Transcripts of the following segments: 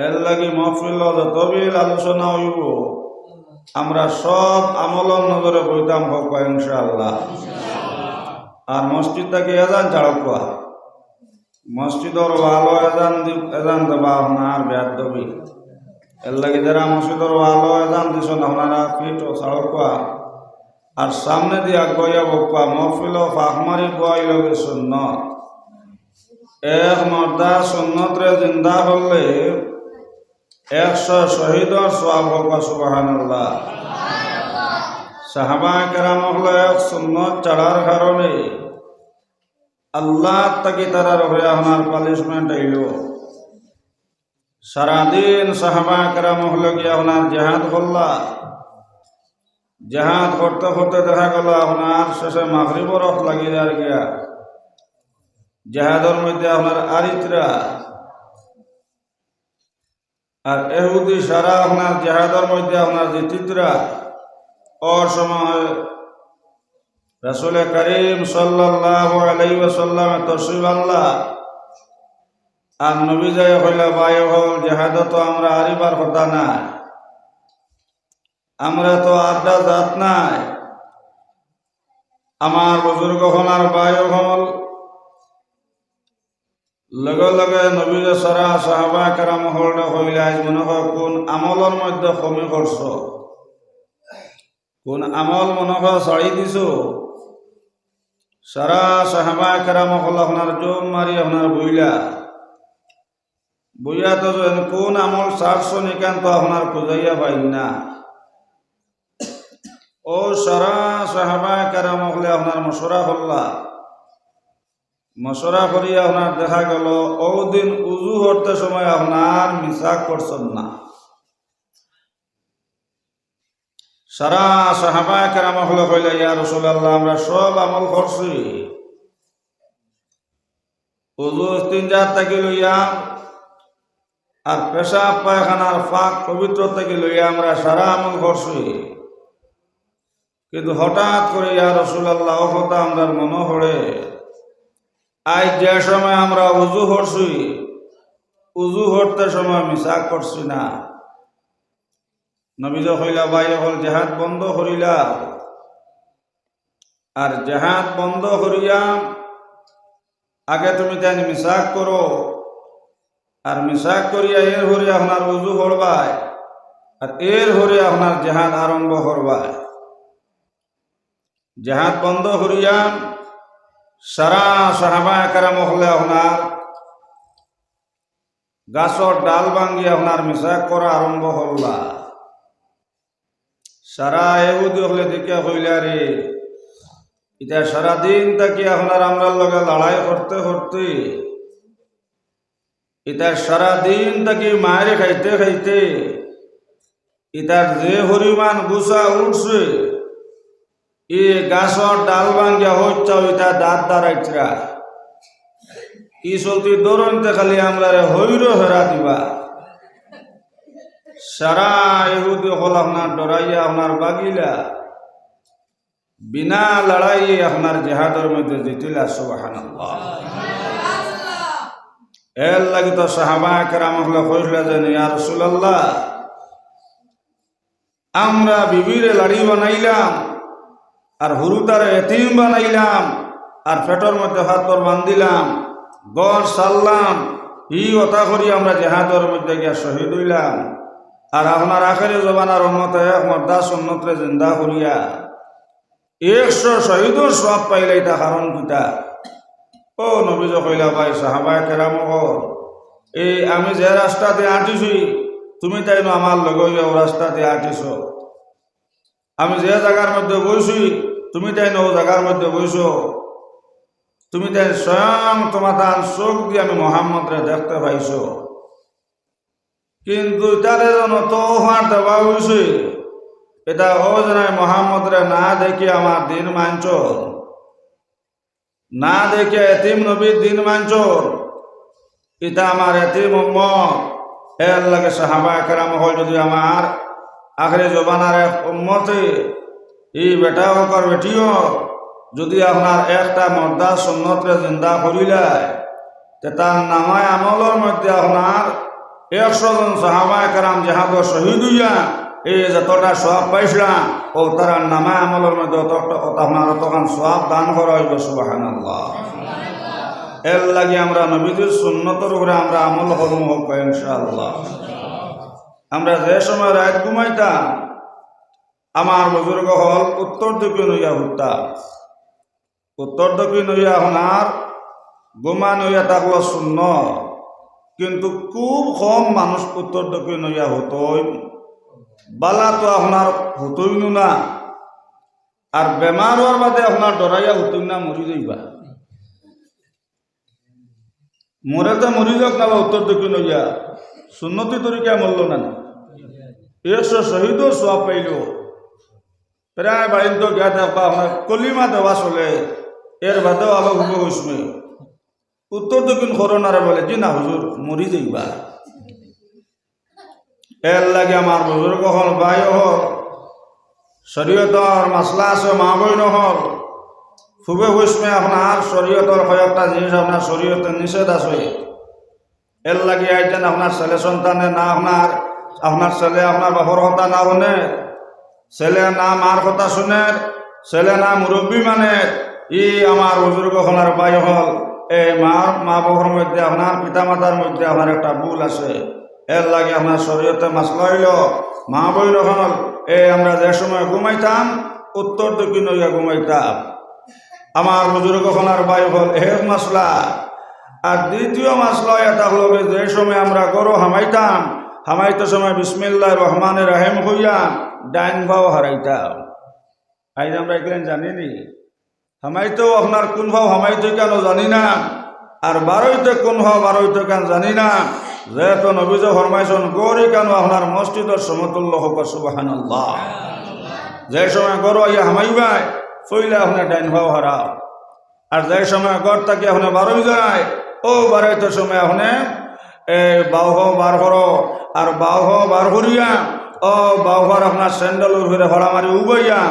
এর লাগি মহফিল যতবিল আলোচনা হইব আমরা সব আমলর নজরে বইতাম হোক ইনশাআল্লাহ। আর মসজিদ থেকে এজান ছাড়কুয়া মসজিদর ভালো এজান দেবা আপনার ব্যাদ দবি এর লাগে যারা মসজিদর ভালো এজান দিছ আপনারা ফিট ও ছাড়কুয়া আর সামনে দিয়া গইয়া বকুয়া মহফিল ফাঁকমারি গোয়াই লগে সুন্নত এক মর্দা সুন্নতরে জিন্দা হলে 100 শহীদর সওয়াব হোক সুবহানাল্লাহ। সাহাবা কেরাম হলো এক সুন্নত ছাড়ার কারণে আল্লাহ তাকে তারার উপরে আপনার পানিশমেন্ট আইল। সারাদিন সাহাবা কেরাম হলো গিয়ে আপনার জেহাদ করলা, জেহাদ করতে করতে দেখা গেল আপনার শেষে মাগরিবর রক্ত লাগিয়ে যার গিয়া জেহাদের মধ্যে আপনার আরিত্রা আর এহুদি সারা আপনার জেহাদের মধ্যে আপনার যে চিত্রা অসময় রাসূল করিম সাল্লাল্লাহু আলাইহি ওয়াসাল্লাম তশরিফ আনলা আর নবী যায় হইলা বায়ু হল জেহাদ তো আমরা আরিবার কথা না, আমরা তো আড্ডা জাত নাই। আমার বুজুর্গ হলার বায়ু হল লগে লগে নবী সারা সাহাবা কেরাম হল হইলা মনে হয় কোন আমলের মধ্যে কমি করছ, কোন আমল মনে হয় ছাড়ি দিছ। সারা সাহাবা কেরাম হল আপনার জম মারি আপনার বইয়া তো কোন আমল ছাড়ছ নিকান তো আপনার খুঁজাইয়া পাই না। ও সারা সাহাবা কেরাম হলে আপনার মশরা করলা, মশরা করিয়া আপনার দেখা গেল ও দিন উজু করতে সময় আপনার মিসাক করছেন না। সারা সাহাবা কেরাম হলে কইলা ইয়া রাসূলুল্লাহ আমরা সব আমল করছি, উজু ইস্তিনজাত থেকে লইয়া আর পেশাব পায়খানার ফাঁক পবিত্র থেকে লইয়া আমরা সারা আমল করছি, কিন্তু হঠাৎ করে ইয়া রাসূলুল্লাহ ও কথা আমরা মনে পড়ে আজ যে সময় আমরা উজু করছি উজু করতে সময় মিসাক করছি না। নবীজ হইলা বাই হল জেহাদ বন্ধ করিলা আর জেহাদ বন্ধ করিয়া আগে তুমি তাই মিসাক করো আর মিসাক করিয়া এর হরে আপনার উজু করবাই আর এর হরে আপনার জেহাদ আরম্ভ করবাই। জেহাদ বন্ধ করিয়া সারা সাহাবা কেরাম হলে আপনার গাছর ডাল ভাঙ্গিয়া আপনার মিসাক করা আরম্ভ করলা। সারা এহুদি হলে দেখে হইলা রে এটা সারাদিন থাকি আপনার আমরা লগে লড়াই করতে করতে এটা সারাদিন থাকি মায়ের খাইতে খাইতে এটার যে পরিমাণ গুছা উঠছে এ গাছর ডাল ভাঙ্গিয়া হচ্ছে ওইটা দাঁত দাঁড়াইতরা ই চলতি দৌড়তে খালি আমরা হৈর হেরা দিবা। সারা এহুদি হল আপনার ডরাইয়া আপনার বাগিলা বিনা লড়াই আপনার জেহাদের মধ্যে জিতিলা সুবহানাল্লাহ। এর লাগি তো সাহাবা কেরাম হলে কইলা যে ইয়া রাসূলুল্লাহ আমরা বিবিরে লাড়ি বানাইলাম আর হুরুতারে এতিম বানাইলাম আর পেটের মধ্যে হাত বান্ধিলাম গড় সারলাম ই ওটা করি আমরা জেহাদের মধ্যে গিয়া শহীদ হইলাম আর আপনার আখেরি জবানার উম্মতে এক মর্দা সুন্নতরে জিন্দা করিয়া 100 শহীদর সওয়াব পাইলে এটা কারণ কিটা? ও নবীজ কইলা ভাই সাহাবা কেরাম এই আমি যে রাস্তাতে আঁটিছি তুমি তাই আমার লগে ও রাস্তাতে আঁটিছ, আমি যে জায়গার মধ্যে বইছি তুমি তাই ও জায়গার মধ্যে বইছ, তুমি তাই স্বয়ং তোমার চোখ দিয়ে আমি মোহাম্মদরে দেখতে পাইছ, কিন্তু তাদের জন্য তোফার দেওয়া হয়েছে এটা ও জানায় মোহাম্মদরে না দেখি আমার দিন মাঞ্চর, না দেখে এতিম নবীর দিন মাঞ্চর, এটা আমার এতিম উম্মত। এর লাগে সাহাবা কেরাম হল যদি আমার আখেরি জবানার এক উম্মতে এই বেটা হোক আর বেটিও যদি আপনার একটা মর্দা সুন্নতরে জিন্দা করিলায় তার নামায় আমলের মধ্যে আপনার 100 জন সাহাবায়ে কেরাম জিহাদে শহীদ হইয়া এই যতটা সওয়াব পাইছিলা ও তারা নামা আমলের মধ্যে আপনার তখন সওয়াব দান করা হইবে সুবহানাল্লাহ। এর লাগি আমরা নবীজির সুন্নতের উপরে আমরা আমল করব ইনশাআল্লাহ। আমরা যে সময় রাত ঘুমাইতাম আমার বুজুর্গ হল উত্তর দক্ষিণ হইয়া উঠতাম। উত্তর দক্ষিণ হইয়া আপনার ঘুমান হইয়া থাকলো শূন্য, কিন্তু খুব কম মানুষ উত্তর দক্ষিণ হইয়া হতই। বালা তো আপনার হতই না, আর বেমার হওয়ার বাদে আপনার ডরাইয়া হতই না, মরি যাইবা। মরে তো মরি যাক না, উত্তর দক্ষিণ হইয়া সুন্নতি তরিকা মরল না, 100 শহীদও সওয়াব পাইল। প্রায় বাড়িতে গিয়া দেখবা আপনার কলিমা দেওয়া চলে, এর বাদেও আবার হুব হইসমে উত্তর দক্ষিণ করোনারে বলে জি না হুজুর মরি যাইবা। এর লাগে আমার বুজুর্গ হল ভাই হল শরীয়তর মাসলা আছে মা বইন হল খুবই হইসমে আপনার শরীয়তর কয়েকটা জিনিস আপনার শরীয়তের নিষেধ আছে। এর লাগে আইতেন আপনার ছেলে সন্তানে না আপনার ছেলে আপনার বাপর কথা না শুনে, ছেলে না মার কথা শুনে, ছেলে না মুরব্বী মানে ই আমার বুজুর্গ হলার ভাই হল এই মা বাবার মধ্যে আপনার পিতা মাতার মধ্যে আপনার একটা ভুল আছে। এর লাগে আপনার শরীয়তে মাসলা হইল মা বইল হল আমরা যে সময় ঘুমাইতাম উত্তর দক্ষিণ হইয়া ঘুমাইতাম। আমার বুজুর্গ হলার ভাই হল এক মাসলা। আর দ্বিতীয় মাসলা এটা হল যে সময় আমরা গরু হামাইতাম, হামাইতে সময় বিসমিল্লাহির রহমানির রহিম হইয়া ডাইন ভাও হারাইতাম। আজ আমরা এগুলেন জানিনি, হামাইতেও আপনার কোন ভাও হামাইতে কেন জানি না, আর বারোইতে কোন ভাও বারোইতে কেন জানি না। যেহেতু নবীজে ফরমাইছেন গরু কেন আপনার মসজিদের সমতুল্য হোক সুবহানাল্লাহ। যে সময় গরু আইয়া হামাইবাই ফইলে আপনার ডাইন ভাও হারাও, আর যে সময় গড় থাকি আপনি বারোই যায় ও বারোইতে সময় আপনি বাউ ভাও বার করো, আর বাউ ভাও বার করিয়া ও বাউ ভার আপনার স্যান্ডেলের উপরে হরা মারি উবাইয়া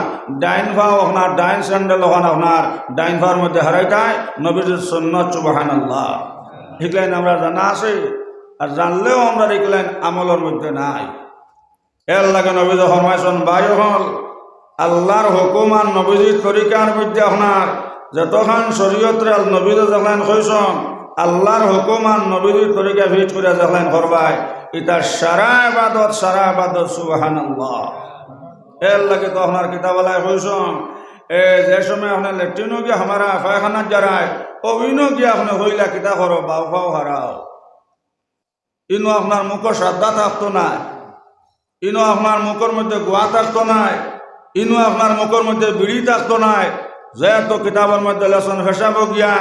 ডাইন ভাও আপনার ডাইন স্যান্ডেল ওখান আপনার ডাইন ভাওয়ার মধ্যে হারাইতাই নবীজির সুন্নাত সুবহানাল্লাহ। এগুলাইন আমরা জানা আছে, আর জানলেও আমরা এগুলাইন আমলের মধ্যে নাই। এর লাগে নবীজি ফরমাইছেন ভাই হল আল্লাহর হুকুম আর নবীজির তরিকার মধ্যে আপনার যতক্ষণ শরীয়তের নবীজি যখন কইছেন আল্লাহর হুকুম আর নবীজির তরিকা ভিট করে যখন করবাই এটা সারা আবাদত সুবহানাল্লাহ। এর লাগে তো আপনার কিতাবালায় কইছেন যে সময় আপনার লেট্রিনও গিয়ে হামারা পায়খানার যারায় অভিনও গিয়ে আপনি হইলা কিতা করো বাউ ফাও হারাও। ইনো আপনার মুখর শ্রদ্ধা থাকতো না, ইনো আপনার মুখের মধ্যে গোয়া থাকতো নাই, ইনো আপনার মুখের মধ্যে বিড়ি থাকতো নাই। যেহেতু কিতাবের মধ্যে লেসন ফেসাব গিয়া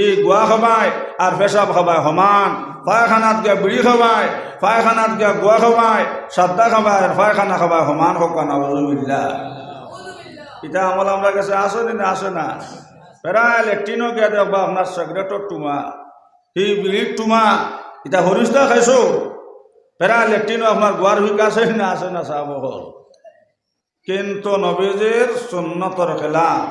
ই গোয়া খাবায় আর পেশাব খাবায় সমান, পায়খানাত গিয়া বিড়ি খাবায়, পায়খানাত গিয়া গোয়া খাবায়, শ্রদ্ধা খাবায় আর পায়খানা খাবায় সমান হোক না নাউযুবিল্লাহ। এটা আমল আমরা কাছে আসে না আসে না। প্রায় লেট্রিনও গিয়া দেখবা আপনার সিগারেটর টুমা হি বিড়ির টুমা এটা হরিষ্ঠা খাইছো। প্রায় লেট্রিনও আপনার গোয়ার ভিক আসে না আসে না সাহাব হল, কিন্তু নবীজির সুন্নতর খেলাফ,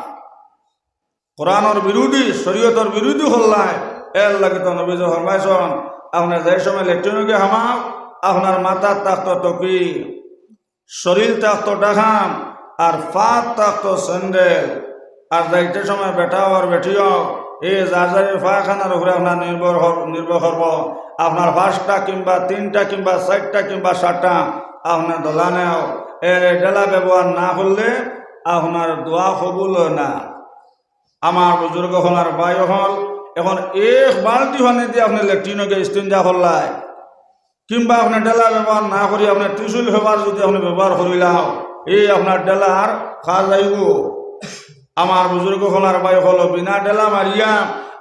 কোরআনের বিরোধী, শরীয়তের বিরোধী হল্লায়। এর লাগে তো নবীজি ফরমাইছেন আপনার যে সময় লেট্রিনকে হামাও আপনার মাথার তাক্ত টপি, শরীর তাক্ত ডাঘাম, আর ফাত তাক্ত স্যান্ডেল। আর যাইতে সময় বেটাও আর বেটিও এই যার পায়খানার উপরে আপনার নির্ভর করব। আপনার 5টা কিংবা 3টা কিংবা 4টা কিংবা 7টা আপনার দোলা নেও ডেলা ব্যবহার না করলে আপনার দোয়া কবুল না। আমার বুজুর্গ হল আর ভাই হল এখন এক বালতি পানি দিয়ে আপনি লেট্রিনকে ইস্তিনজা করলাই, কিংবা আপনার ডেলা ব্যবহার না করি আপনার ত্রিশুল ব্যবহার যদি আপনি ব্যবহার করিলাম এই আপনার ডেলার খা যাইব। আমার বুজুর্গ হল আর ভাই হল বিনা ডেলা মারিয়া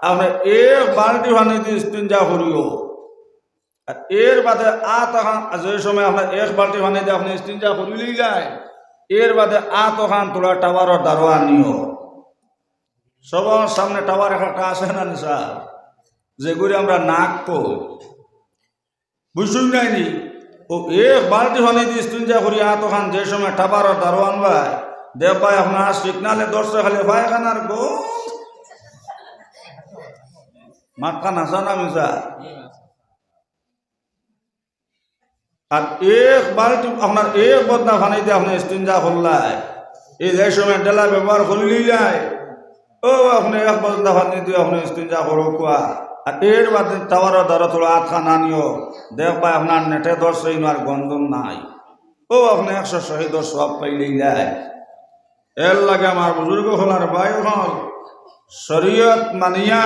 আপনি এক বালতি পানি দিয়ে ইস্তিনজা করিও। আর এর বাদে তখন যে সময় আপনার এক বালতি পানি দিয়ে আপনি ইস্তিনজা করিলেই যায়, এর বাদে তখন তোলা টাওয়ারের দারোয়া নিও। সবার সামনে টাওয়ার একটা আছে না নিশা যেগুলি আমরা নাক কই বুঝুন নাইনি ও এক বালতি পানি দিয়ে ইস্তিনজা করি তখন যে সময় টাওয়ারের দারোয়ান ভাই দেব ভাই আপনার সিগনালে দর্শক খালি পায়খানার গো মাঠখান আসা না মিশা আর এক বালতি আপনার এক বদনা পানিতে আপনি ইস্তিনজা করলাই এই যে সময় ডেলা ব্যবহার করে লিলাই ও আপনি এক বদনা পানিতে আপনি ইস্তিনজা করো কোয়া আর এর বাদে তাওয়ার দ্বারা থোড়া আটকা না নিও দেখবা আপনার নেটে ধরছে আর গন্ধন নাই ও আপনি 100 শহীদর সব পাইলেই যায় এর লাগে আমার বুজুর্গ হলার বায়ু হল শরীয়ত মানিয়া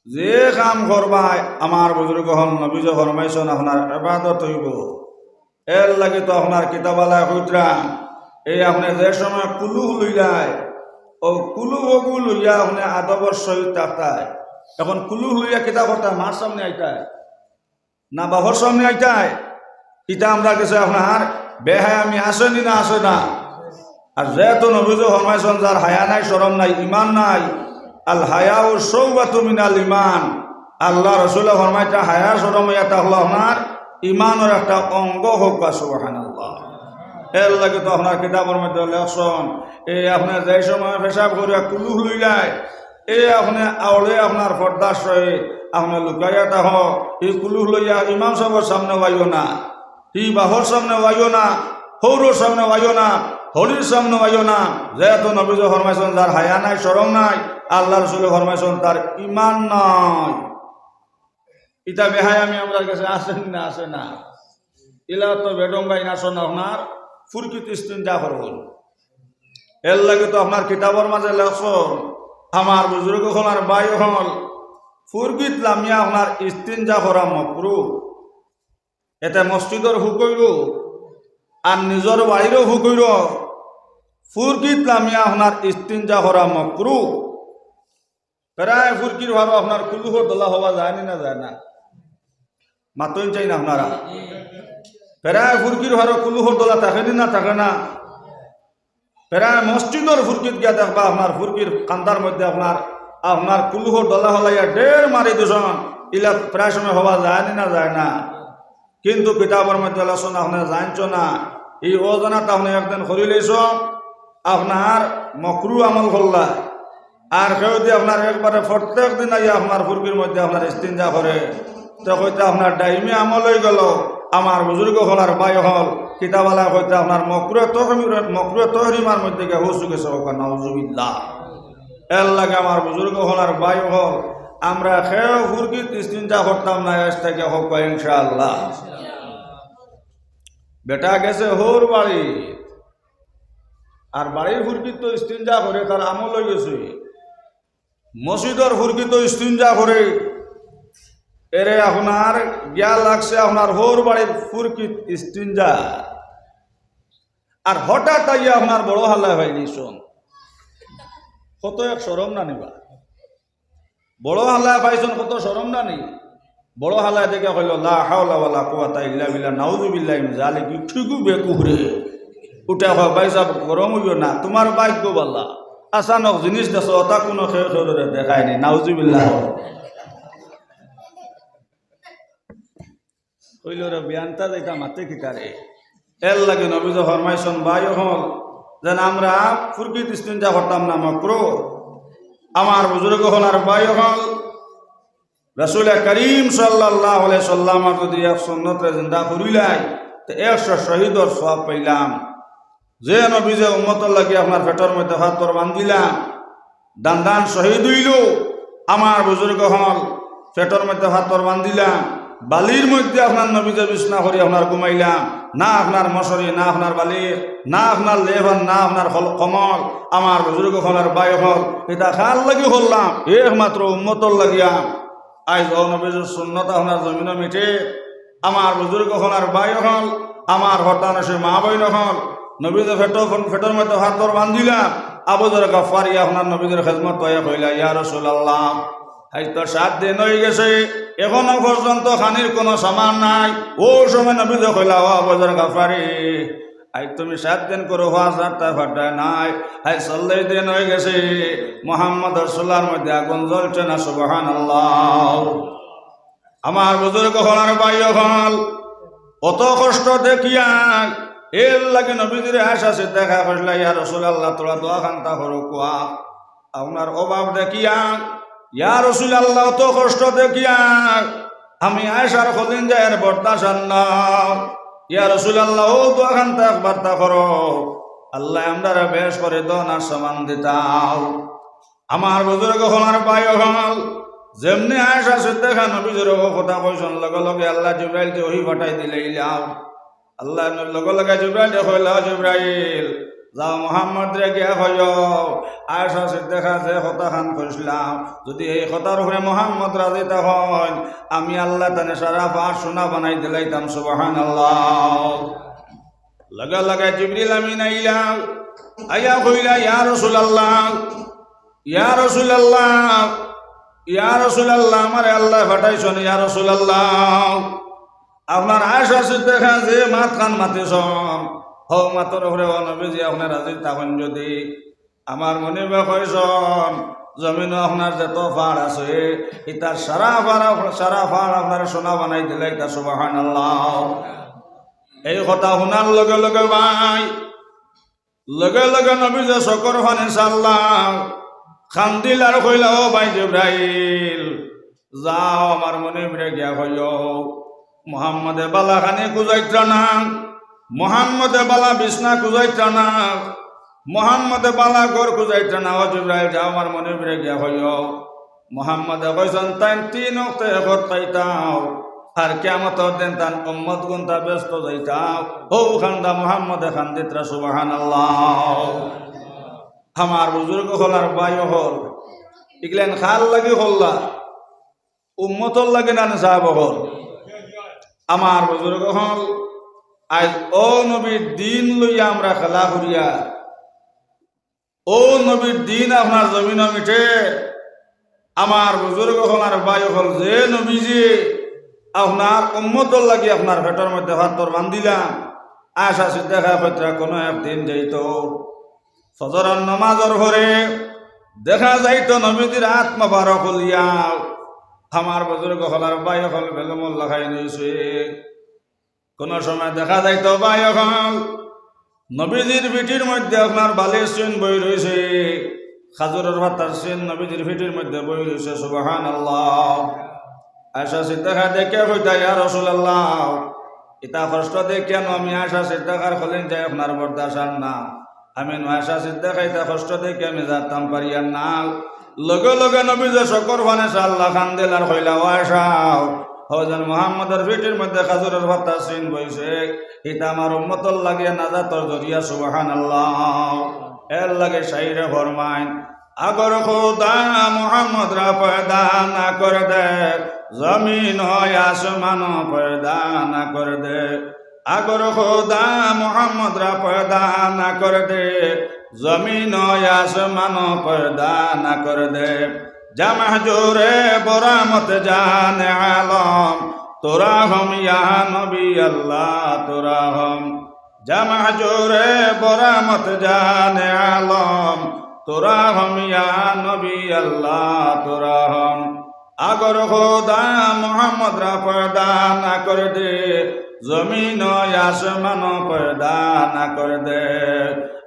যে কাম করবাই আমার বুজুর্গ হল নবীজ ফরমাইছেন আপনার ইবাদত হইব এর লাগে তো আপনার কিতাবালায় হইতরা এই আপনি যে সময় কুলু লইলাই ও কুলু হগু লইয়া আপনি আদবর সহিত থাকতায় এখন কুলু লইয়া কিতাব হতা মার সামনে আইতায় না বাবার সামনে আইতায় ইটা আমরা কাছে আপনার বেহায় আমি আসেনি না আসে না আর যেহেতু নবীজ ফরমাইছেন যার হায়া নাই শরম নাই ইমান নাই আল হায়া ও সৌবাতু মিনাল ইমান আল্লাহ রসুল ফরমাইতা হায়া শরম এটা হলো আপনার ইমানের একটা অঙ্গ হোক বা সুবহানাল্লাহ এর লাগে তো আপনার কিতাবের মধ্যে লেখছেন এই আপনার যে সময় পেশাব করে কুলু লইলাই এই আপনি আওলে আপনার পর্দার সহিত আপনি লুকাইয়াটা হোক এই কুলু লইয়া ইমাম সাহেবের সামনে বাইও না ই বাহর সামনে বাইও না হৌরর সামনে বাইও না হলির সামনে বাইও না যেহেতু নবীজ ফরমাইছেন যার হায়া নাই শরম নাই আল্লাহ রসুল ফরমাইছেন তার ইমান নাই ইটা বেহায় আমি আমার কাছে আসেন না আসে না ইলা তো বেডঙ্গাই না শোন আপনার ফুরকিত ইস্তিনজা করবেন এর লাগে তো আপনার কিতাবের মাঝে লেখছেন আমার বুজুর্গ হল আর বায়ু হল ফুরকিত লামিয়া আপনার ইস্তিনজা করা মকরু এতে মসজিদর হুকইর আর নিজের বাড়িরও হুকইর ফুরকিত লামিয়া আপনার ইস্তিনজা করা মকরু প্রায় ফুরকির ভালো আপনার কুলুহর দোলা হওয়া যায়নি না যায় না মাতই চাই না আপনারা প্রায় ফুরকির ভালো কুলুহর দোলা থাকেনি না থাকে না প্রায় মসজিদর ফুরকিত গিয়া দেখবা আপনার ফুরকির কান্দার মধ্যে আপনার আপনার কুলুহর দলা হলাইয়া ঢের মারি দূষণ ইলা প্রায় সময় হওয়া যায়নি না যায় না কিন্তু কিতাবের মধ্যে আলোচনা আপনার জানছ না এই অজানাটা আপনি একদিন করিলেছ আপনার মকরু আমল করলা আর কেউ যদি আপনার একবারে প্রত্যেক দিন আইয়া আপনার ফুরকির মধ্যে আপনার ইস্তিনজা করে তো হয়তো আপনার ডাইমি আমল হয়ে গেল আমার বুজুর্গ হল আর বায়ু হল কিতাবালা হয়তো আপনার মকরু তহরিমার মধ্যে গিয়ে হসু গেছে নাউজুবিল্লাহ এর লাগে আমার বুজুর্গ হল আর বায়ু হল আমরা খেয়েও ফুরকিত ইস্তিনজা করতাম না এস থেকে হোক ইনশাআল্লাহ বেটা গেছে হোর বাড়ি আর বাড়ির ফুরকিত তো ইস্তিনজা করে তার আমল হয়ে গেছে মসজিদর ফুরকিত ইস্তিনজা করে এরে আপনার গিয়া লাগছে আপনার হোর বাড়ির ফুরকিত ইস্তিনজা আর হঠাৎ আইয়া আপনার বড় হাল্লায় হয়নি শোন কত এক সরম না নিবা বড় হাল্লায় পাইছেন কত সরম না নি বড় হাল্লায় দেখে কইল লা হাওলা ওয়ালা কুওয়াতা ইল্লা বিল্লাহ নাউযুবিল্লাহি মিন যালিক ঠিকু বেকুহরে উঠা হয় ভাই সাহেব গরম হইও না তোমার ভাগ্য বাল্লা আচানক জিনিস দেশ ওটা কোনো খেয়ে দেখায়নি নাউযুবিল্লাহ কইল রে বিয়ানটা যাইতা মাতে কিতারে এর লাগে নবীজ ফরমাইছেন বায়ু হল যেন আমরা ফুরকিত ইস্তিনজা করতাম না মকরু আমার বুজুর্গ হল আর বায়ু হল রাসূল করিম সাল্লাল্লাহু আলাইহি সাল্লাম যদি এক সুন্নতে জিন্দা করিলাই তো 100 শহীদর সওয়াব পাইলাম যে নবীজে উম্মতর লাগি আপনার পেটের মধ্যে হাতর বান্ধিলাম দান শহীদ হইল আমার বুজুর্গ হল পেটের মধ্যে হাতর বান্ধিলাম বালির মধ্যে আপনার নবীজে বিছনা করি আপনার ঘুমাইলাম না আপনার মশারি না আপনার বালির না আপনার লেভান না আপনার কমল আমার বুজুর্গ হলার বায়ু হল এটা খাল লাগি হলাম একমাত্র উম্মতর লাগিয়া আজ নবীজের সুন্নত আপনার জমিন মিঠে আমার বুজুর্গ হলার বায়ু হল আমার হরদান সে মা বই হল নবীজের ফেটোর মধ্যে হাতর বান্ধিলাম আবু যর গফফারি আপনার নবীজের খেদমত তৈয়া কইলা ইয়া রাসূলুল্লাহ আজ তো 7 দিন হয়ে গেছে এখনো পর্যন্ত খানির কোনো সামান নাই ও সময় নবী কইলা ও আবু যর গফফারি আজ তুমি 7 দিন করে হওয়া যারটা ফাটায় নাই আজ 40 দিন হয়ে গেছে মুহাম্মদ রাসূলুল্লাহর মধ্যে আগুন জ্বলছে না সুবহানাল্লাহ আমার বুজুর্গ হলার ভাই হল অত কষ্ট দেখিয়া এর লাগে নবীজির আশা সে দেখা করলা ইয়া রাসূলুল্লাহ তোরা দোয়া খান্তা করো কোয়া আপনার অভাব দেখিয়া ইয়া রাসূলুল্লাহ তো কষ্ট দেখিয়া আমি আয়েশার খলিন যায়ের বর্তাসান না ইয়া রাসূলুল্লাহ ও তো এখন তা বার্তা করো আল্লাহ আমরা বেশ করে দন আর সমান দিতাও আমার বুজুর্গ হলার পায় হল যেমনি আয়েশা সিদ্দিকা নবীর কথা কইছেন লগে লগে আল্লাহ জিবরাইল কে ওহি পাঠাই দিলে ইলাও আল্লাহ লগে লগে জিবরাইল কইলা জিবরাইল যাও মোহাম্মদ রে গিয়া কইও আয়েশা সিদ্দিকা যে কথা খান কইছিলাম যদি এই কথার উপরে মোহাম্মদ রাজি তখন আমি আল্লাহ তানে সারা পাঠ শোনা বানাই দিলাইতাম সুবহানাল্লাহ লগে লগে জিবরিল আমিন আইলা আয়া কইলা ইয়া রাসূলুল্লাহ ইয়া রাসূলুল্লাহ ইয়া রাসূলুল্লাহ আমারে আল্লাহ পাঠাইছেন ইয়া রাসূলুল্লাহ আপনার আয়েশা সিদ্দিকা যে মাত খান মাতিছেন হো মাতর উপরে নবীজি আপনার রাজি তখন যদি আমার মনে কইছেন জমিন আপনার যত ফাড় আছে ইতার সারা ফাড় আপনার সোনা বানাই দিলে এটা সুবহানাল্লাহ এই কথা শোনার লগে লগে ভাই লগে লগে নবী যে শকর ফানে সাল্লাম খান্দিল আর কইলা ও ভাই জিবরাইল যাও আমার মনে ভিড়ে গিয়া কইও মোহাম্মদে বালা খানে কুজাইত্রা না মোহাম্মদে বালা বিছনা কুজাইত্রা না মোহাম্মদে বালা গড় কুজাইত্রা না ও জিবরাইল যাও আমার মনে ভিড়ে গিয়া কইও মোহাম্মদে কইছেন তাই 3 ওয়াক্ত একত পাইতাও আর কিয়ামতের দিন তান উম্মত গুনতা ব্যস্ত যাইতাও ও খান্দা মোহাম্মদে খান্দিত্রা সুবহানাল্লাহ আমার বুজুর্গ হলার বায়ু হল ইগলেন খাল লাগি হল্লা উম্মতর লাগে না সাহাব হল আমার বুজুর্গ হল আজ ও নবীর দিন লইয়া আমরা খেলা করিয়া ও নবীর দিন আপনার জমিন মিঠে আমার বুজুর্গ হলার বায়ু হল যে নবীজি আপনার উম্মতর লাগি আপনার পেটের মধ্যে হাতর বান্ধিলাম আয়েশা সিদ্দিকা কইত্রা কোনো একদিন যাইত ফজরের নামাজের পরে দেখা যাইতো নবীজির হাত মোবারক হলিয়া আমার বুজুর্গ হলার বায়ু হল বেলমল লাগাই নইছে কোন সময় দেখা যাইতো বায়ু হল নবীজির পিঠির মধ্যে আপনার বালির চিন বই রয়েছে খাজুরের ভাতার চিন নবীজির পিঠির মধ্যে বই রয়েছে সুবহানাল্লাহ আয়েশা সিদ্দিকা দেখে কইতা ইয়া রাসূলুল্লাহ ইতা কষ্ট দেখে আমি আয়েশা সিদ্দিকার খলিন যাই আপনার বরদাশান না আমি আয়েশা সিদ্দিকা ইতা কষ্ট দেখে আমি যাতাম পারিয়ার না লগে লগে নবী যে শকর ফানে সাল্লাহ খান দিল আর কইলা আয়েশা হযরত মুহাম্মদের পিঠির মধ্যে খাজুরের ভাতা চিন বইছে ইতা আমার উম্মতর লাগিয়া নাজাতর জরিয়া সুবহানাল্লাহ এর লাগে শাইরে ফরমাইন আগর খোদা মোহাম্মদ রা পয়দা না করে দে জমিন আসমান পয়দা না করে দে আগর খোদা মোহাম্মদ রা পয়দা না করে দে জমিন আসমান পয়দা না করে দে জামা জোরে বরামত জানে আলম তোরা হম ইয়া নবী আল্লাহ তোরা হম জামা জোরে বরামত জানে আলম তোরা হম ইয়া নবী আল্লাহ তোরা হম আগর খোদা মোহাম্মদ রা পয়দা না করে দে জমিন আসমান পয়দা না করে দে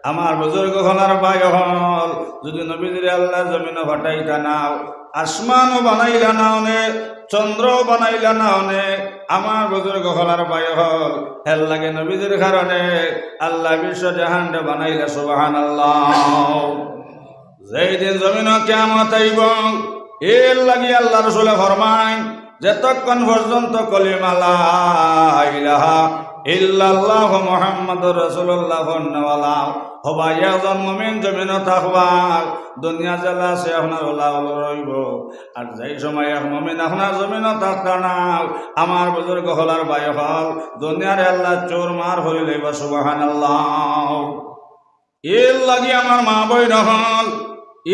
আমার বুজুর্গ হলার বায়ু হল যদি নবীজির আল্লাহ জমিন ফাটাইতা নাও আসমানও বানাইলা না অনেক চন্দ্র বানাইলা না অনেক আমার বুজুর্গ হলার বায়ু হল হেল লাগে নবীজির কারণে আল্লাহ বিশ্ব জাহানটা বানাইলা সুবহানাল্লাহ যেই দিন জমিন কিয়ামত আইব এর লাগি আল্লাহ রাসূল ফরমায় যতক্ষণ পর্যন্ত কলিমা লা ইলাহা ইল্লাল্লাহু মুহাম্মাদুর রাসূলুল্লাহ ফন্নাওয়ালা হবা একজন মুমিন জমিন থাকবা দুনিয়া জ্বালা আছে আপনার ওলা রইব আর যেই সময় এক মুমিন আপনার জমিন থাকতা না আমার বুজুর্গ হলার বায়ু হল দুনিয়ার আল্লাহ চোর মার হরি লইব সুবহানাল্লাহ এর লাগি আমার মা বই হল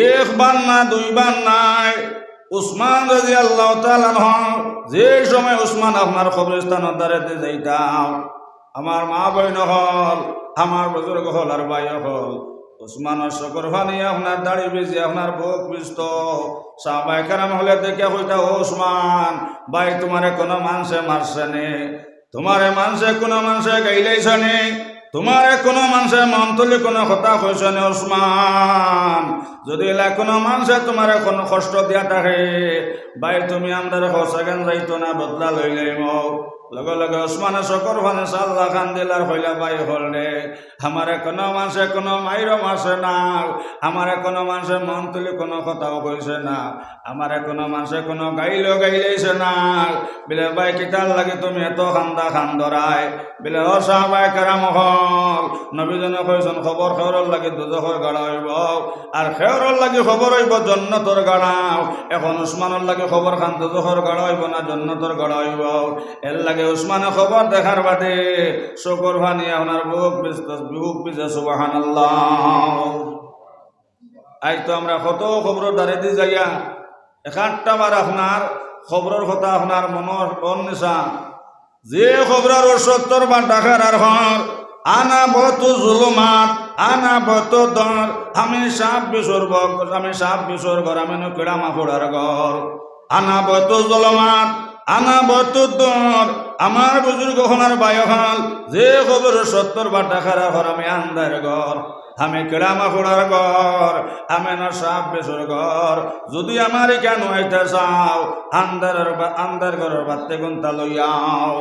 একবার না দুইবার নাই উসমান রাদিয়াল্লাহু তাআলা যে সময় উসমান আপনার কবরস্থানের দ্বারেতে যাইতাম আমার মা বইন হল আমার বুজুর্গ হল আর ভাই হল উসমানের শকর ফানি আপনার দাড়ি বেজে আপনার বুক বিস্ত সাহাবায়ে কেরাম হলে দেখে কইতা ও উসমান ভাই তোমারে কোনো মানুষে মারছে নে তোমারে মানুষে কোনো মানুষে গাইলাইছে নে তোমার কোনো মানুষের মন তুলি কোনো কথা কইছে না ওসমান, যদি এলা কোনো মানুষে তোমার কোনো কষ্ট দিয়া থাকে ভাই তুমি আমাদের সেখান যাইতো না, বদলা লইলে লগে লগে ওসমানে চকর ফানে চাল্লা খান দিলার হইলা বাই হলে আমার কোনো মানুষে কোনো মাইরও মাসে না, আমার কোনো মানুষের মন তুলি কোনো কথাও কইছে না, আমার কোনো মানুষে কোনো গাইলেও গাইলেছে না বিলে ভাই কিতার লাগে তুমি এত খান্দা খান ধরায় বিলে ও সাহাবায়ে কেরাম হল নবীজনে কইছেন খবর খেওরর লাগে দুজখর গাড়া হইব আর খেওরর লাগে খবর হইব জন্নতর গাড়াও। এখন উসমানের লাগে খবর খান দুজখর গাড়া হইব না জন্নতর গাড়া হইব, এর লাগে উসমানে খবর দেখার বাদে শকর ভানি আপনার বুক বিজে সুবহানাল্লাহ। আজ তো আমরা কত খবর দাঁড়িয়ে দিয়ে যাইয়া একাধটা বার আপনার খবরের কথা আপনার মনের অন্বেষা যে খবরের ৭০ বার ডাকার আর হর আনা বত জুলুমাত আনা বত দর আমি সাপ বিসর ঘর আমি কেড়া মাফড়ার ঘর আনা বত জুলুমাত আনা বত দর আমার বুজুর্গ হনার বায়হাল যে খবর ৭০ বার ডাকার আর হর আমি আন্দার ঘর আমি কেড়ামা ফোড়ার ঘর আমি না সাপ বেসর ঘর যদি আমার কেন হইতে চাও আন্দার ঘরের বাত্তে গুন্তা লইয়াও।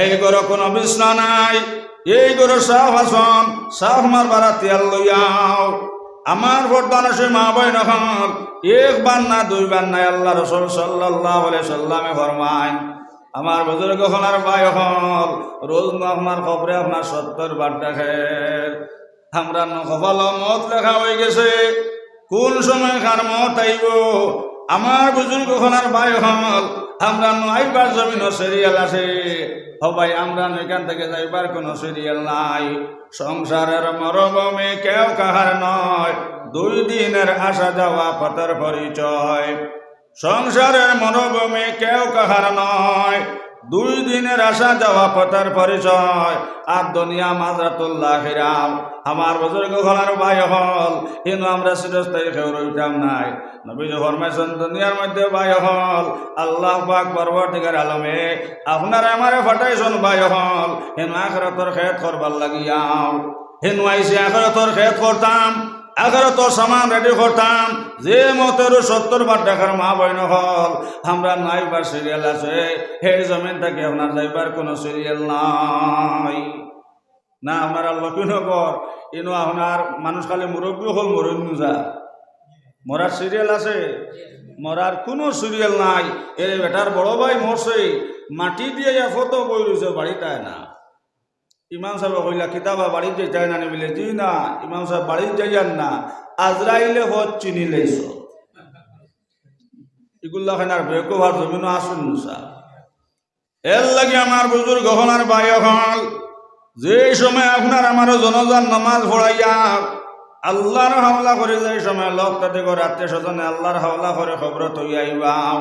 এই ঘর কোনো বিছনা নাই, এই ঘর সাফ আসন সাফ মার বারা তেল লইয়াও। আমার ভোটদানসে মা বই নখন একবার না দুইবার নাই আল্লাহ রাসূল সাল্লাল্লাহু আলাইহি সাল্লামে ফরমায় আমার বুজুর্গ হনার ভাই হল রোজ আপনার খবরে আপনার ৭০ বার দেখে আমরা নকফাল মত লেখা হয়ে গেছে কোন সময় কার মত আইব। আমার বুজুর্গ হনার ভাই হল আমরা আইবার জমিন সিরিয়াল আছে সবাই আমরা এখান থেকে যাইবার কোনো সিরিয়াল নাই। সংসারের মরভূমি কেউ কাহার নয়, 2 দিনের আসা যাওয়া পথের পরিচয়। সংসারের মরভূমি কেউ কাহার নয়, 2 দিনের আসা যাওয়া পথের পরিচয়। আর দুনিয়া মাজরাতুল্লাহ আখিরাত। আমার বুজুর্গ হলার ভাই হল কিন্তু আমরা চিরস্থায়ী কেউ রইতাম নাই। নবীজি ফরমাইছেন দুনিয়ার মধ্যে ভাই হল আল্লাহ পাক পরবর্তীকার আলমে আপনার আমারে ফাটাইছেন ভাই হল হেন আখিরাতের খেত করবার লাগিয়াও। হেন আইসি আখিরাতের খেত করতাম, আখিরাতের সামান রেডি করতাম। যে মতের ৭০ বার টাকার মা বইন হল আমরা নাইবার সিরিয়াল আছে, সেই জমিন থেকে আপনার যাইবার কোনো সিরিয়াল নাই না। আপনার লক্ষ্মীনগর ইনো আপনার মানুষ খালি মুরব্বী হল মরুঞ্জা মরার সিরিয়াল আছে, মরার কোনো সিরিয়াল নাই। এর বেটার বড় ভাই মরছে মাটি দিয়ে ফটো বই রয়েছে বাড়িটায় না। ইমাম সাহেব কইলা কিতাবা বাড়ি যাই না বলে জি না ইমাম সাহেব বাড়ি যাইয়ান না আজরাইলে হজ চিনি লাইছ এগুলা খানার বেকুভার জমিন আসুন মুসা। এর লাগে আমার বুজুর্গ হনার ভাই হল যে সময় আপনার আমারও জনজান নামাজ পড়াইয়া আল্লাহর হাওলা করে যে সময় লোক তাতে করে আত্মীয় স্বজনে আল্লাহর হাওলা করে খবর তৈ আইবাও।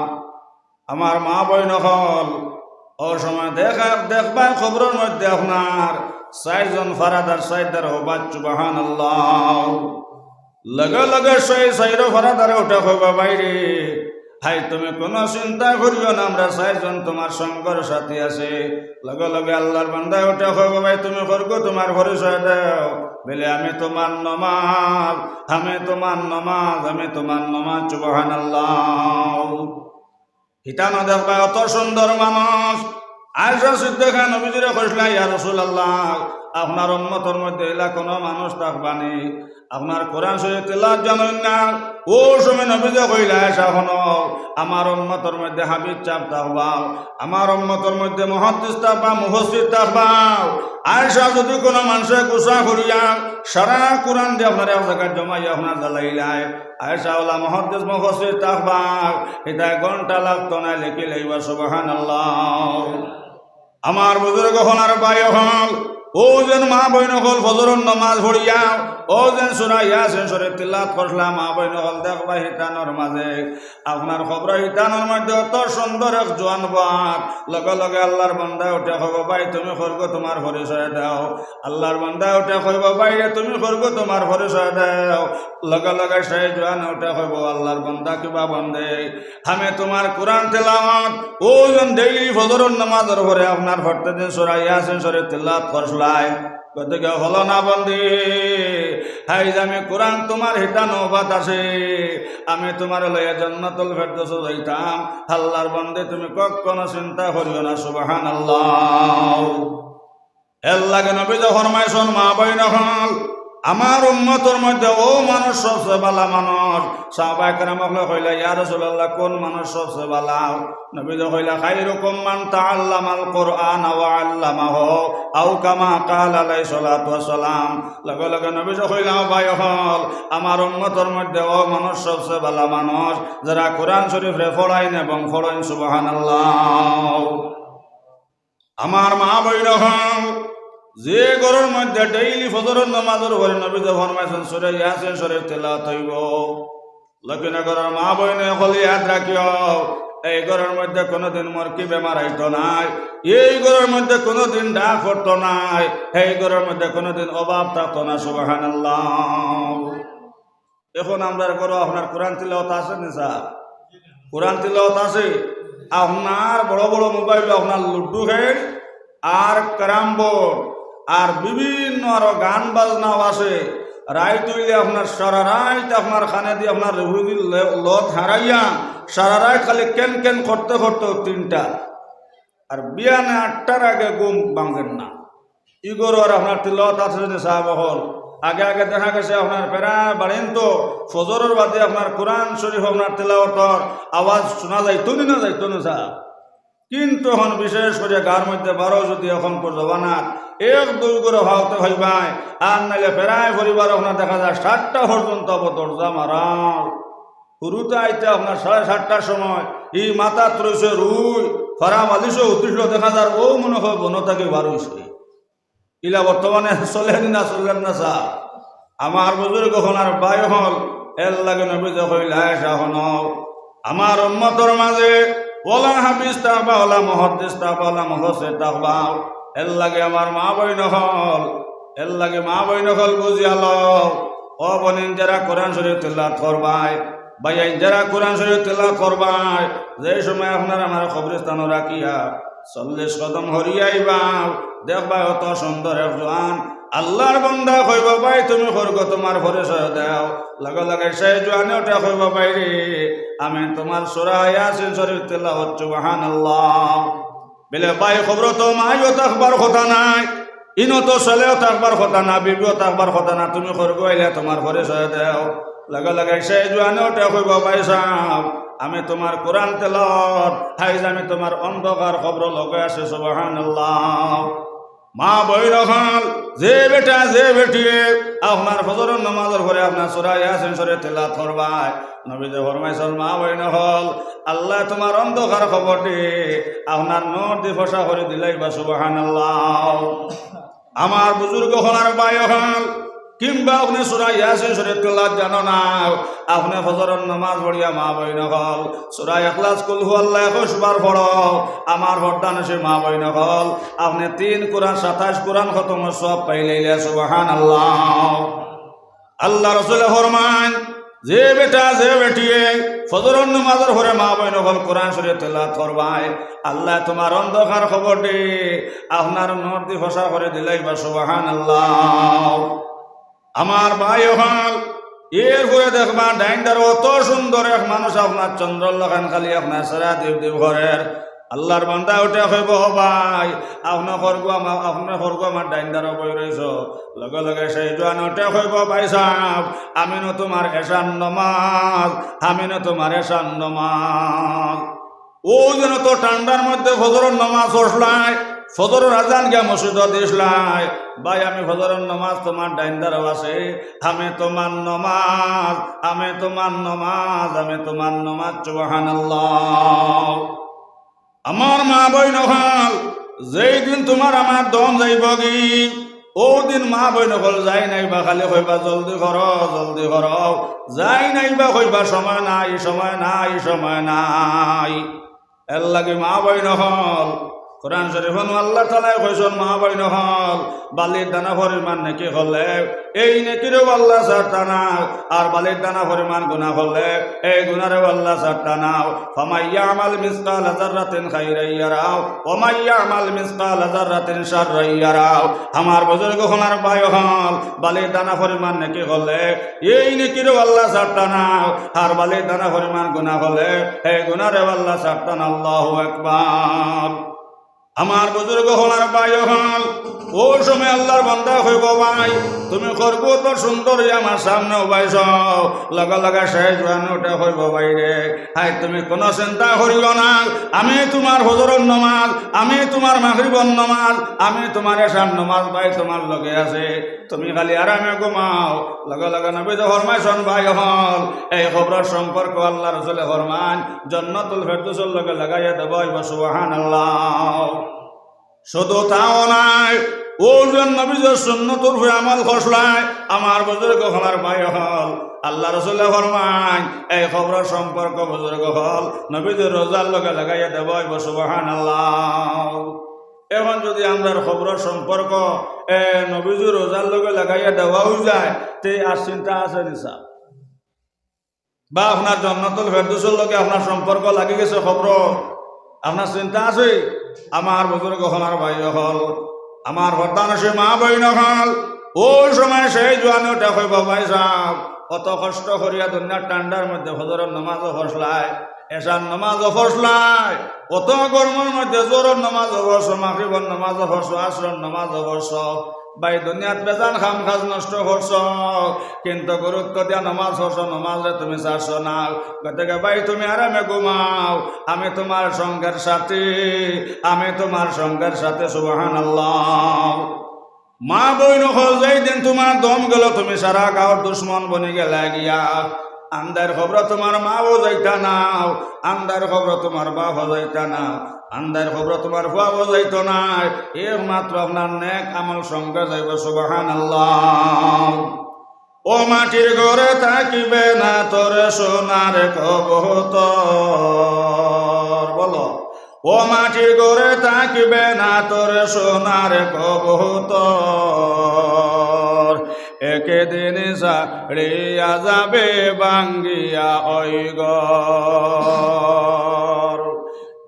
আমার মা বইন হল ও সময় দেখবা খবরের মধ্যে আপনার 4 জন ফারাদার 4 হবাত সুবহানাল্লাহ। লগে লগে 4 ফারাদারে ওঠা হইবা বাইরে হাই তুমি কোনো চিন্তা করিও না আমরা 4 জন তোমার সঙ্গর সাথী আছে। লগে লগে আল্লাহর বান্দা ওঠা হইবা ভাই তুমি করগো তোমার পরিচয় দাও বলে আমি তোমার নমাজ আমি তোমার নমাজ আমি তোমার নমাজ সুবহানাল্লাহ। হিতানো দেখবা অত সুন্দর মানুষ আয়েশা সিদ্দিকা নবীজিরে কইলা ইয়া রাসূলুল্লাহ আপনার উম্মতের মধ্যে এলা কোনো মানুষ থাকবানি আপনার কোরআন শরীফ তেলাওয়াত জানেন না। ও সময় নবীজি কইলা আয়েশা শোনো আমার উম্মতের মধ্যে হাফিজ চাপ থাকবাও, আমার উম্মতের মধ্যে মুহাদ্দিস থাকবা মুফাসসির থাকবাও। আয়েশা যদি কোনো মানুষে গুসা করিয়া সারা কোরআন দিয়ে আপনার এক জায়গায় জমাইয়া আপনার জ্বালাইলাই আয়েশা ওলা মুহাদ্দিস মুফাসসির থাকবাও এটা ঘন্টা লাগতো না লিখে লইবা সুবহানাল্লাহ। আমার বুজুর্গ হনার ভাই হল ও যেন মা বইন হল ফজরের নামাজ পড়িয়া ও যেন সূরা ইয়াসিন শরীফ তিলাওয়াত করলা মা বইন হল দেখবা হিতানোর মাঝে আপনার খবর হিতানোর মধ্যে অত সুন্দর এক জোয়ান বাপ লগে লগে আল্লাহর বান্দা উঠে কইব ভাই তুমি করগো তোমার পরিচয় দাও। আল্লাহর বান্দা উঠে কইব ভাই তুমি করগো তোমার পরিচয় দাও। লগে লগে সেই জোয়ান উঠে কইব আল্লাহর বান্দা কিবা বন্দে আমি তোমার কোরআন তেলাওয়াত ও যেন ডেইলি ফজরের নামাজের পরে আপনার পড়তে দিন সূরা ইয়াসিন শরীফ তিলাওয়াত করছলাই গতিকে হলো না বন্দি হাই আমি কোরআন তোমার হিতা নৌবাত আছে আমি তোমার লইয়া জান্নাতুল ফেরদৌস যাইতাম আল্লাহর বন্দি তুমি কখনো চিন্তা করিও না সুবহানাল্লাহ এর লাগে নবী যে ফরমাইছেন মা বইন হল আমার উম্মতের মধ্যে ও মানুষ সবচেয়ে ভালো মানুষ সাহাবায়ে কেরাম কইলা ইয়া রাসূলুল্লাহ কোন মানুষ সবচেয়ে ভালো নবী কইলা খায়রুকুম মান তাআল্লামাল কুরআন ওয়া আল্লামাহু আও কামা ক্বাল আলাইহিস সালাতু ওয়াস সালাম লগে লগে নবী কইলা ভাই হল আমার উম্মতের মধ্যে ও মানুষ সবচেয়ে ভালো মানুষ যারা কোরআন শরীফ রে পড়াইন এবং পড়েন সুবহানাল্লাহ আমার মা বইন হল যে ঘরের মধ্যে ডেইলি ফজরের নামাজের পরে নবী যে ফরমাইছেন সূরা ইয়াসিন শরীফ তেলাওয়াত হইব লকিনা ঘরের মা বইনে হলি ইয়াদ রাখিও এই ঘরের মধ্যে কোনোদিন মরকি বেমার আইতো নাই এই ঘরের মধ্যে কোনোদিন ডাক পড়তো নাই এই ঘরের মধ্যে কোনোদিন অভাব থাকতো না সুবহানাল্লাহ এখন আমরা ঘরে আপনার কোরআন তিলাওয়াত আছে না স্যার কোরআন তিলাওয়াত আছে আপনার বড় বড় মোবাইলে আপনার লুডু খেল আর ক্যারাম বোর্ড আর বিভিন্ন আরো গান বাজনাও আছে রাইত হইলে আপনার সারা রাইত আপনার খানে দিয়ে আপনার রেহুদির লত হারাইয়া সারা রাত খালি কেন কেন করতে করতে 3টা আর বিয়ানে 8টার আগে ঘুম ভাঙেন না ইগোর আর আপনার তিলত আছে যে সাহাব হল আগে আগে দেখা গেছে আপনার প্রায় বাড়েন তো ফজরের বাদে আপনার কোরআন শরীফ আপনার তেলাওয়াতর আওয়াজ শোনা যাইতো না যাইতো না সাহেব কিন্তু এখন বিশেষ করে গার মধ্যে 12 যদি এখন জবানাত 1-2 করে ভাওতে হইবাই আর নাইলে প্রায় পরিবার আপনার দেখা যায় 7টা পর্যন্ত দরজা মারা শুরুতে আইতে আপনার 7:30টার সময় এই মাথা ত্রইছে রুই ফরা মালিশও উঠিল দেখা যায় ও মনে হয় বনতাকে বারুইছে ইলা বর্তমানে চলেন না চললেন না সা আমার বুজুর্গ হন আর বাই হল এর লাগে নবী যে কইলা শাহন আমার উম্মতের মাঝে ওলা হাফিজ তাকবা ওলা মুহাদ্দিস তাকবা ওলা মুফাসসির তাকবা এর লাগে আমার মা বইন হল এর লাগে মা বইন হল বুঝিয়ালো ও বনিন যারা কোরআন শরীফ তেলাওয়াত করবাই ভাই যারা কোরআন শরীফ তেলাওয়াত করবাই যে সময় আপনারা আমার কবরস্থান রাখিয়া 40 কদম হরিয়াইবা দেখবা অত সুন্দর এক জওয়ান আল্লাহর বান্দা কইব ভাই তুমি খরগ তোমার পরিচয় দাও লগে লগে সেই জওয়ানে ওটা কইব ভাই রে আমি তোমার সূরা ইয়াসিন শরীফ তেলাওয়াত সুবহানাল্লাহ বলে ভাই খবর তো মাইও তাকবার কথা নাই ইনো তো চলেও তাকবার কথা না বিবিও তাকবার কথা না তুমি খরগ আইলে তোমার পরিচয় দাও লগে লগে সেই জওয়ানে ওটা কইব ভাই সাহেব আমি তোমার কোরআন তেলাওয়াত হাইজ আমি তোমার অন্ধকার খবর লগে আছে সুবহানাল্লাহ মা বইন হল যে বেটা যে বেটিয়ে আপনার ফজরের নামাজের পরে আপনার সূরা ইয়াসিন শরীফ তেলাওয়াত করবাই নবী যে ফরমাইছেন মা বইন হল আল্লাহ তোমার অন্ধকার খবরটি আপনার নূর দি ফসা করে দিলাইবা সুবহানাল্লাহ আমার বুজুর্গ হলার ভাই হল কিংবা আপনি সূরা ইয়াসিন শরীফ তেলাওয়াত জানো না আপনি ফজরের নামাজ পড়িয়া মা বইন হল সূরা ইখলাস কুল হুয়াল্লাহু 21 বার পড়ো আমার বরদান সে মা বইন হল আপনি 3 কোরআন 27 কোরআন খতম সব পাইলেইলা সুবহানাল্লাহ আল্লাহ রাসূল ফরমান যে বেটা যে বেটিয়ে ফজরের নামাজের পরে মা বইন হল কোরআন শরীফ তেলাওয়াত করবাই আল্লাহ তোমার অন্ধকার খবরটি আপনার নূর দি ফসা করে দিলাইবা সুবহানাল্লাহ আমার ভাই হল এরপরে দেখবা ডাইন্ডার অত সুন্দর এক মানুষ আপনার চন্দ্রল্লাখান খালি আপনার সারা দেব দেব ঘরের আল্লাহর বান্দা উঠে হইব ভাই আপনার খরগু আমার ডাইন্ডার বই রয়েছ লগে লগে সেই জোয়ান উঠে হইব ভাই সাহেব আমি না তোমার এশান নমাজ আমি না তোমার এশান নমাজ ও যেন তো ঠান্ডার মধ্যে ফজরের নামাজ পড়লাই ফজরের আজান গিয়া মসজিদে দিসলাই ভাই আমি ফজরের নামাজ তোমার ডাইন্ডারও আছে আমি তোমার নমাজ আমি তোমার নমাজ আমি তোমার নমাজ সুবহানাল্লাহ আমার মা বইন হল যেই দিন তোমার আমার দম যাইব কি ও দিন মা বইন হল যাই নাইবা খালি কইবা জলদি কর যাই নাইবা কইবা সময় নাই সময় নাই সময় নাই এর লাগে মা বইন হল কোরআন শরীফন আল্লাহ তাআলা কইছেন মা বইন হল বালির দানা পরিমাণ নাকি হলে এই নেকিরও আল্লাহ ছাড়তা না, আর বালির দানা পরিমাণ গুনাহ হলে এই গুনারও আল্লাহ ছাড়তা না। ফামাইয়ামাল মিসকাল যাররাতিন খাইরান ইয়ারাও ওয়া মাইয়ামাল মিসকাল যাররাতিন শাররান ইয়ারাও। আমার বুজুর্গ হলার ভাই হল বালির দানা পরিমাণ নাকি হলে এই নেকিরও আল্লাহ ছাড়তা না, আর বালির দানা পরিমাণ গুনাহ হলে এই গুনারও আল্লাহ ছাড়তা না। আল্লাহু আকবার। আমার বুজুর্গ হলার ভাই হল ওই সময় আল্লাহর বান্দা হইব ভাই তুমি করব তো সুন্দর আমার সামনে উবাইছ লগা লগা শেষ ওটা হইব বাইরে। হাই তুমি কোনো চিন্তা করিও না, আমি তোমার হজরের নমাজ, আমি তোমার মাগরিবের নমাজ, আমি তোমার এশার নমাজ ভাই তোমার লগে আছে, তুমি খালি আরামে ঘুমাও। লগা লগা নবী যে ফরমাইছেন ভাই হল এই খবরের সম্পর্ক আল্লাহ রাসূলে ফরমান জান্নাতুল ফেরদৌসের লগে লাগাইয়া দেব। সুবহানাল্লাহ। শুধু তাও নাই, ওজন নবীর সুন্নতুর হয়ে আমল খসলায় আমার বুজুর্গ হলার ভাই হল আল্লাহ রাসূলে ফরমান এই খবরের সম্পর্ক বুজুর্গ হল নবীর রোজার লগে লাগাইয়া দেব। সুবহানাল্লাহ। এখন যদি আমরা খবরের সম্পর্ক নবীর রোজার লগে লাগাইয়া দেওয়াও যায় তে আর চিন্তা আছে নিসা বা আপনার জান্নাতুল ফেরদৌসের লগে আপনার সম্পর্ক লাগি গেছে খবর, আপনার চিন্তা আছে? আমার বুজুর্গ হলার ভাই হল আমার বর্তমান সে মা বইন হল ওই সময় সেই জোয়ানোটা হইব ভাই সাহেব অত কষ্ট করিয়া দুনিয়ার ঠান্ডার মধ্যে ফজরের নামাজও ফসলায়, এশার নামাজও ফসলায়, অত গরমের মধ্যে জোরের নামাজও ফস, মাগরিবের নামাজও ফস, আসরের নামাজও ফস, ভাই দুনিয়াত বেজান খাম খাজ নষ্ট করছ কিন্তু গুরুত্ব দিয়া নামাজ পড়ছ, নামাজে তুমি চাচ্ছ না। গতিকে ভাই তুমি আরামে ঘুমাও, আমি তোমার সঙ্গের সাথী, আমি তোমার সঙ্গের সাথে। সুবহানাল্লাহ। মা বইন হল যেই দিন তোমার দম গেল তুমি সারা গাঁৱৰ দুশ্মন বনি গেলা গিয়া আন্দার খবর তোমার মাও যাইতা নাও, আন্দার খবর তোমার বাপও যাইতা না, আন্দার খবর তোমার ফুয়াও যাইত নাই, একমাত্র আপনার নেক আমল সঙ্গে যাইব। সুবহানাল্লাহ। ও মাটির ঘরে থাকিবে না তোরে সোনার কবুতর, বলো ও মাটির ঘরে থাকিবে না তোরে সোনার কবুতর, একদিন ছাড়িয়া যাবে ভাঙ্গিয়া ওই ঘর,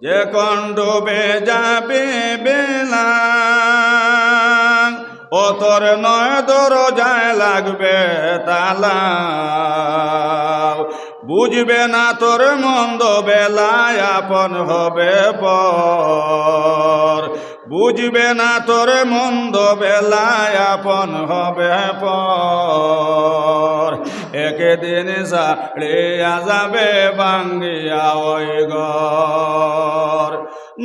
যে কোন ডুবে যাবে বেলা ও তোর নয় দরজায় লাগবে তালা, বুঝবে না তোর মন্দ বেলায় আপন হবে পর, বুঝবে না তোর মন্দ বেলায় আপন হবে পর, একদিন ছাড়িয়া যাবে ভাঙ্গিয়া ওই ঘর,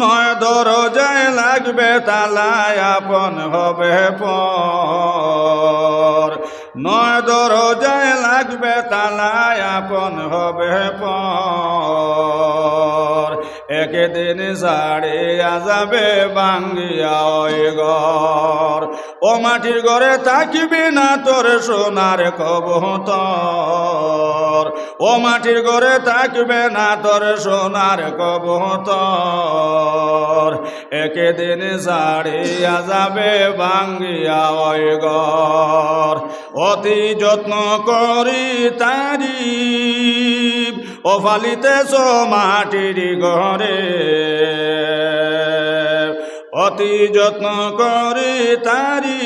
নয় দরজায় লাগবে তালায় আপন হবে পর, নয় দরজায় লাগবে তালায় আপন হবে পর, একদিন ছাড়িয়া যাবে ভাঙ্গিয়া ওই ঘর। ও মাটির ঘরে থাকিবি না তোর সোনার কবুতর, ও মাটির ঘরে থাকিবে না তোর সোনার কবুতর, একদিন ছাড়িয়া যাবে ভাঙ্গিয়া ওই ঘর। অতি যত্ন করি তারি ও ফালিতেছ মাটির ঘরে, অতি যত্ন করি তারি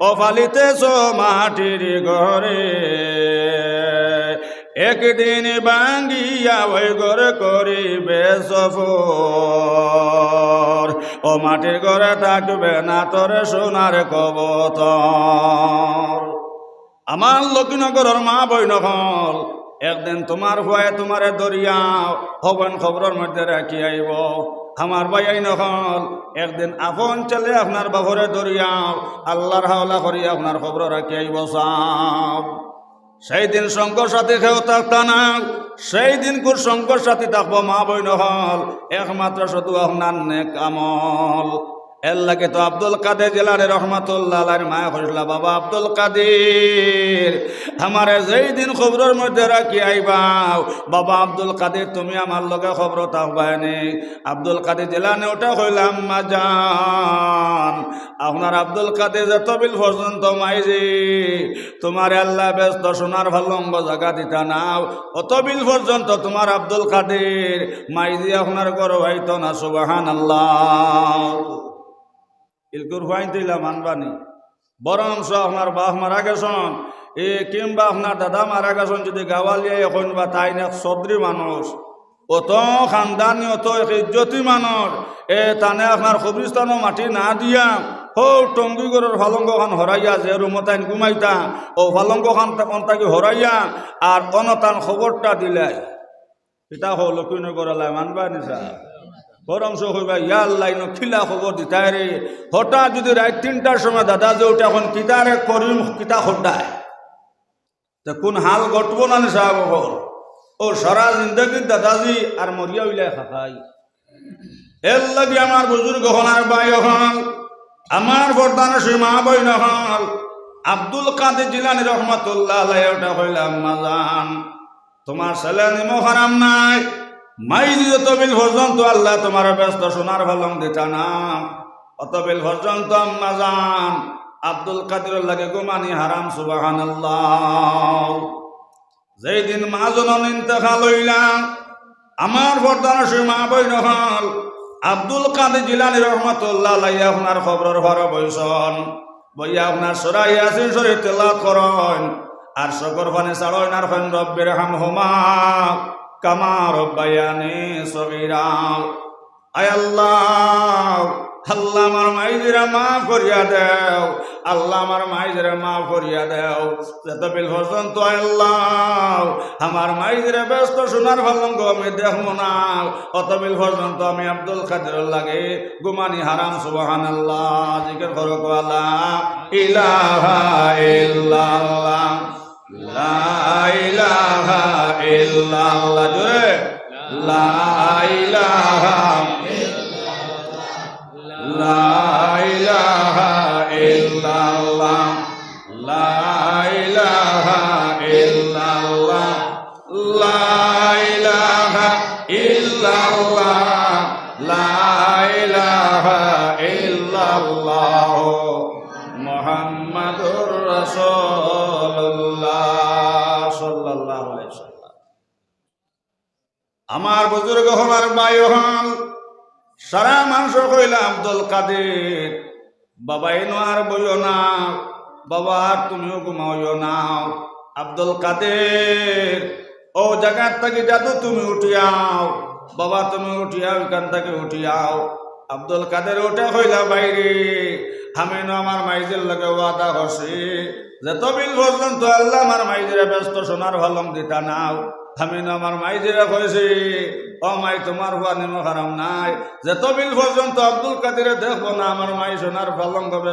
ও ফালিতেছ মাটির ঘরে, একদিন ভাঙ্গিয়া ওই ঘর করিবে সফর, ও মাটির ঘরে থাকবে না তোর সোনার কবুতর। আমার লক্ষ্মীনগরের মা বইন হল একদিন তোমার ভয়ে তোমারে দরিয়াও হবেন খবরের মধ্যে রাখি আইব। আমার ভাই নহল একদিন আপন চলে আপনার বাবরে দরিয়াও আল্লাহর হাওলা করি আপনার খবর রাখি আইব সাপ। সেই দিন সঙ্গর সাথে কেউ থাকত না, সেই দিন কোন সঙ্গর সাথে থাকবো মা বই নহল একমাত্র শুধু আপনার নেক আমল। এর লাগে তো আব্দুল কাদের জিলানী রহমাতুল্লাহ আলাইহির মায়া কইছিল, বাবা আব্দুল কাদের আমারে যেই দিন খবরের মধ্যে রাখি আইবাও, বাবা আব্দুল কাদের তুমি আমার লগে খবর থাকবাই নে। আব্দুল কাদের জিলানী ওটা কইলাম মা জান, আপনার আব্দুল কাদের যতবিল পর্যন্ত মাইজি তোমার আল্লাহ ব্যস্ত সোনার ভালঙ্গ জায়গা দিতা নাও, অতবিল পর্যন্ত তোমার আব্দুল কাদের মাইজি আপনার গর্ব হইতো না। সুবহানাল্লাহ। ইলকুর ফাইন দিলা মানবানি বরংস আপনার বাপ মারা গেছেন কিংবা আপনার দাদা মারা গেছেন, যদি গাওয়ালিয়া এখন বা তাই না সদরি মানুষ, অত খানদানি অত ইজ্জতি মানুষ তানে আপনার কবরিস্তানও মাটি না দিয়া হো টঙ্গিগড়ের ফালঙ্গ খান হরাইয়া যে রুমতাইন ঘুমাইতা ও ফালঙ্গ খান তাকে হরাইয়া আর অনতান খবরটা দিলাই, এটা হল লক্ষ্মীনগর মানবা নিছা বরংস হইবা ইয়ার লাইন খিলা খবর দিতাই রে। হঠাৎ যদি রাত 3টার সময় দাদা যে ওটা এখন কিতারে করিম কিতা খোটায় তা কোন হাল ঘটব না সাহেব ও সারা জিন্দগি দাদাজি আর মরিয়া উইলাই খাখাই। এর লাগি আমার বুজুর্গ হল আর বাই হল আমার বর্দানা সীমা বইন হল আব্দুল কাদের জিলানী রহমাতুল্লাহ আলাইহি ওটা হইলাম মাজান তোমার ছেলে নিমো হারাম নাই, মাইজি যতবিল পর্যন্ত আল্লাহ তোমার ব্যস্ত সোনার ভালং দিতা না, অতবিল পর্যন্ত আম্মা জান আব্দুল কাদের লাগে গুমানি হারাম। সুবহানাল্লাহ। যেই দিন মা জনন ইন্তেকাল হইলাম আমার বর্দানা সীমা বইন হল আব্দুল কাদের জিলানী রহমাতুল্লাহ আলাইহি আপনার খবরের ঘর বইসন বইয়া আপনার সূরা ইয়াসিন শরীফ তেলাওয়াত করেন আর শকর পানি ছাড়েন আর ফেন রব্বির হামহুমা কামা রব্বায়ানি সগীরা। আয় আল্লাহ, আল্লাহ আমার মাইজিরা মাফ করিয়া দেও, আল্লাহ আমার মাইজিরা মাফ করিয়া দেও যতবিল পর্যন্ত আল্লাহ আমার মাইজিরা ব্যস্ত সোনার ভালঙ্গ আমি দেখবো না, অতবিল পর্যন্ত আমি আব্দুল কাদের লাগে গুমানি হারাম। সুবহানাল্লাহ। জিকির করো লা ইলাহা ইল্লাল্লাহ লা ইলাহা ইল্লাল্লাহ জোরে লা ইলাহা লা ইলাহা ইল্লাল্লাহ লা ইলাহা ইল্লাল্লাহ লা ইলাহা ইল্লাল্লাহ লা ইলাহা ইল্লাল্লাহ মুহাম্মাদুর রাসূলুল্লাহ সাল্লাল্লাহু আলাইহি ওয়াসাল্লাম। আমার বুজুর্গ আমার ভাই হল সারা মানুষ কইলা আব্দুল কাদের বাবা এনো আর বইও না, বাবা আর তুমিও ঘুমাইও না, আব্দুল কাদের ও জায়গার থেকে যাদু তুমি উঠিয়াও, বাবা তুমি উঠিয়াও এখান থেকে উঠিয়াও। আব্দুল কাদের ওটা কইলা বাইরে আমি আমার মাইজের লগে ওয়াদা করছি যতবিল পর্যন্ত আল্লাহ আমার মাইজেরা ব্যস্ত সোনার ভালং দিতা নাও, আমি আমার মাইজেরা কইছি ও মাই তোমার হুয়া নিমো হারাম নাই, যতবিল পর্যন্ত আব্দুল কাদের দেখবো না আমার মাই সোনার ভালং